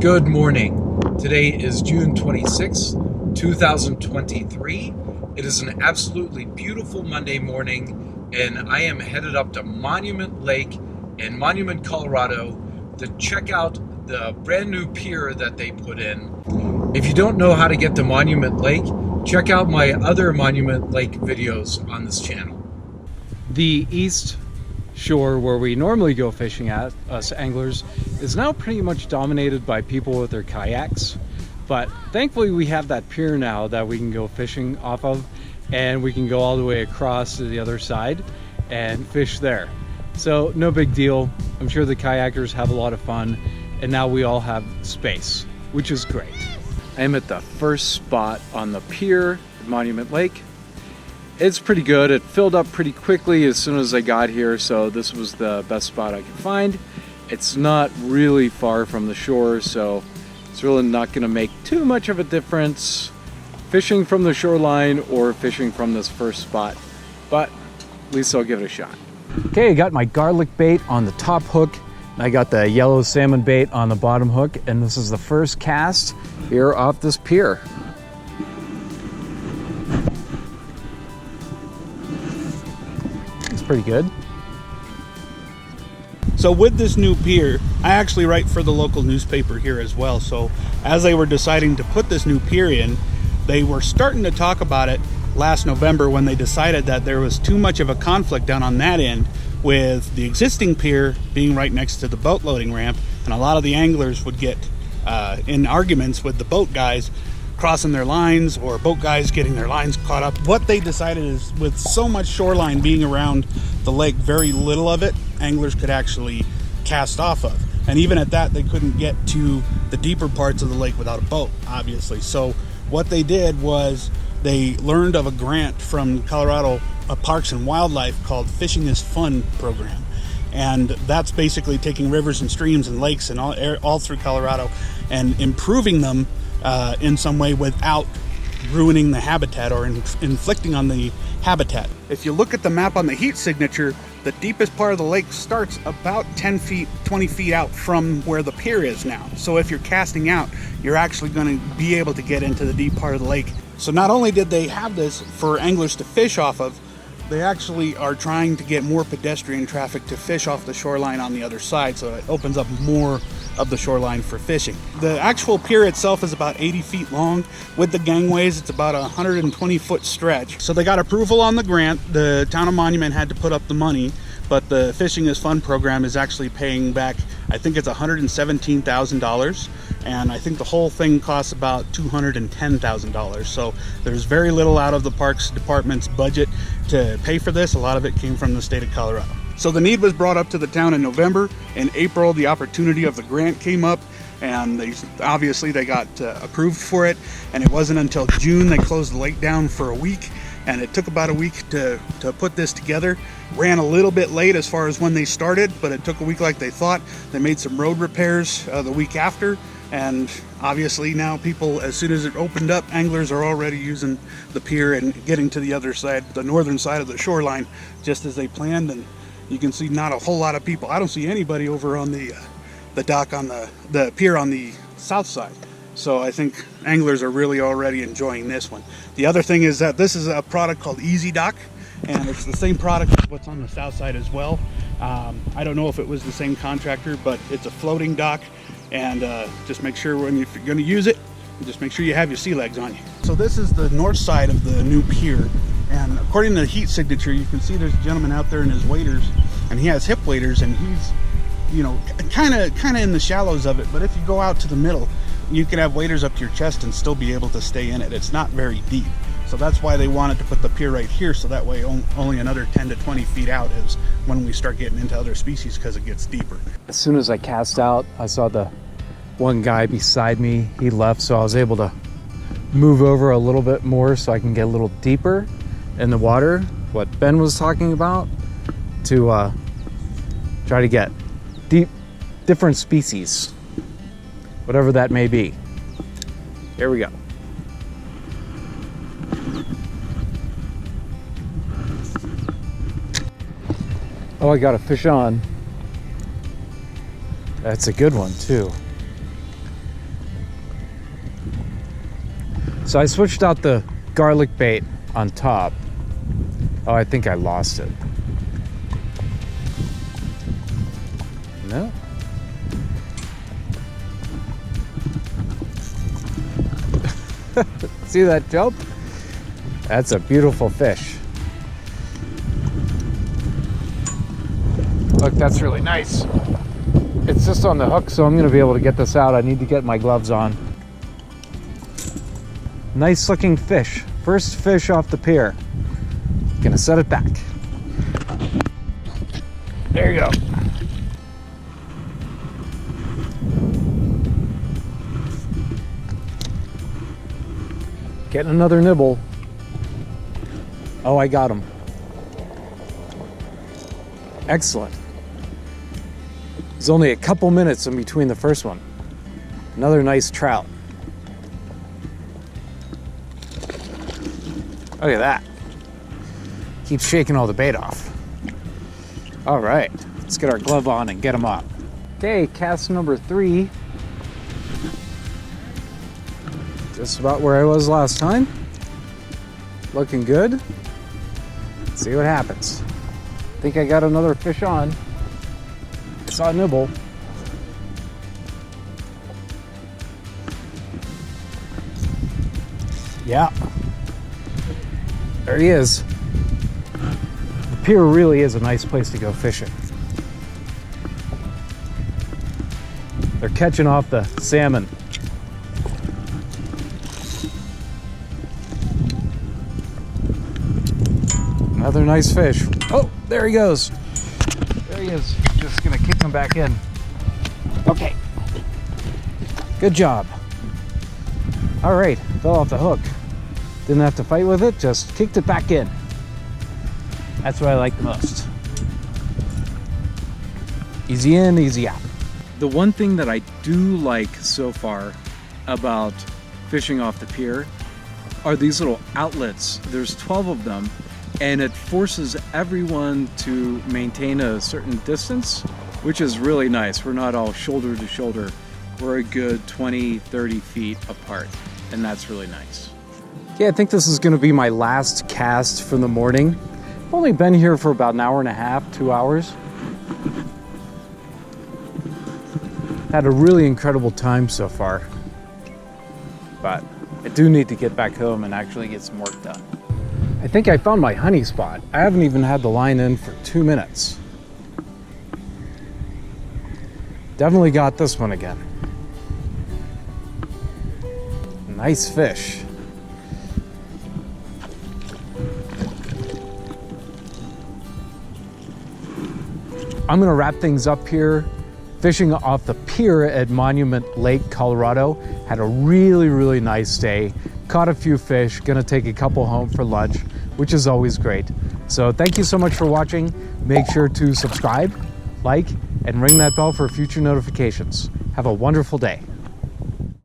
Good morning. Today is June 26, 2023. It is an absolutely beautiful Monday morning, and I am headed up to Monument Lake in Monument, Colorado to check out the brand new pier that they put in. If you don't know how to get to Monument Lake, check out my other Monument Lake videos on this channel. The east shore where we normally go fishing at, us anglers, is now pretty much dominated by people with their kayaks. But thankfully we have that pier now that we can go fishing off of, and we can go all the way across to the other side and fish there. So no big deal. I'm sure the kayakers have a lot of fun, and now we all have space, which is great. I am at the first spot on the pier at Monument Lake. It's pretty good. It filled up pretty quickly as soon as I got here, so this was the best spot I could find. It's not really far from the shore, so it's really not going to make too much of a difference fishing from the shoreline or fishing from this first spot, but at least I'll give it a shot. Okay, I got my garlic bait on the top hook. I got the yellow salmon bait on the bottom hook, and this is the first cast here off this pier. It's pretty good. So with this new pier, I actually write for the local newspaper here as well. So as they were deciding to put this new pier in, they were starting to talk about it last November when they decided that there was too much of a conflict down on that end with the existing pier being right next to the boat loading ramp, and a lot of the anglers would get in arguments with the boat guys crossing their lines, or boat guys getting their lines caught up. What they decided is, with so much shoreline being around the lake, very little of it anglers could actually cast off of, and even at that they couldn't get to the deeper parts of the lake without a boat, obviously. So what they did was they learned of a grant from Colorado Parks and Wildlife called Fishing is Fun program, and that's basically taking rivers and streams and lakes and all through Colorado and improving them in some way without ruining the habitat or inflicting on the habitat. If you look at the map on the heat signature, the deepest part of the lake starts about 10 feet, 20 feet out from where the pier is now. So if you're casting out, you're actually going to be able to get into the deep part of the lake. So not only did they have this for anglers to fish off of, they actually are trying to get more pedestrian traffic to fish off the shoreline on the other side, so it opens up more of the shoreline for fishing. The actual pier itself is about 80 feet long. With the gangways, it's about a 120-foot stretch. So they got approval on the grant. The town of Monument had to put up the money, but the Fishing is Fun program is actually paying back, I think it's $117,000, and I think the whole thing costs about $210,000. So there's very little out of the Parks Department's budget to pay for this. A lot of it came from the state of Colorado. So the need was brought up to the town in November. In April, the opportunity of the grant came up, and they got approved for it. And it wasn't until June they closed the lake down for a week, and it took about a week to put this together. Ran a little bit late as far as when they started, but it took a week like they thought. They made some road repairs the week after, and obviously now people, as soon as it opened up, anglers are already using the pier and getting to the other side, the northern side of the shoreline, just as they planned. And you can see not a whole lot of people. I don't see anybody over on the dock on the pier on the south side. So I think anglers are really already enjoying this one. The other thing is that this is a product called Easy Dock, and it's the same product as what's on the south side as well. I don't know if it was the same contractor, but it's a floating dock, and just make sure when you're going to use it, just make sure you have your sea legs on you. So this is the north side of the new pier, and according to the heat signature, you can see there's a gentleman out there in his waders, and he has hip waders, and he's, you know, kind of in the shallows of it. But if you go out to the middle, you can have waders up to your chest and still be able to stay in it. It's not very deep. So that's why they wanted to put the pier right here, so that way only another 10 to 20 feet out is when we start getting into other species, because it gets deeper. As soon as I cast out, I saw the one guy beside me. He left, so I was able to move over a little bit more so I can get a little deeper in the water, what Ben was talking about, to try to get different species, whatever that may be. Here we go. Oh, I got a fish on. That's a good one too. So I switched out the garlic bait on top. Oh, I think I lost it. No. See that jump? That's a beautiful fish. Look, that's really nice. It's just on the hook, so I'm gonna be able to get this out. I need to get my gloves on. Nice looking fish. First fish off the pier. Gonna set it back. There you go. Getting another nibble. Oh, I got him. Excellent. There's only a couple minutes in between the first one. Another nice trout. Look at that. Keeps shaking all the bait off. All right, let's get our glove on and get him up. Okay, cast number 3. Just about where I was last time. Looking good. Let's see what happens. I think I got another fish on. Saw a nibble. Yeah. There he is. The pier really is a nice place to go fishing. They're catching off the salmon. Another nice fish. Oh, there he goes. There he is. Just gonna kick him back in. Okay. Good job. All right, fell off the hook. Didn't have to fight with it, just kicked it back in. That's what I like the most. Easy in, easy out. The one thing that I do like so far about fishing off the pier are these little outlets. There's 12 of them, and it forces everyone to maintain a certain distance, which is really nice. We're not all shoulder to shoulder. We're a good 20, 30 feet apart, and that's really nice. Okay, I think this is gonna be my last cast for the morning. I've only been here for about an hour and a half, 2 hours. Had a really incredible time so far, but I do need to get back home and actually get some work done. I think I found my honey spot. I haven't even had the line in for 2 minutes. Definitely got this one again. Nice fish. I'm gonna wrap things up here. Fishing off the pier at Monument Lake, Colorado. Had a really, really nice day. Caught a few fish, gonna take a couple home for lunch, which is always great. So thank you so much for watching. Make sure to subscribe, like, and ring that bell for future notifications. Have a wonderful day.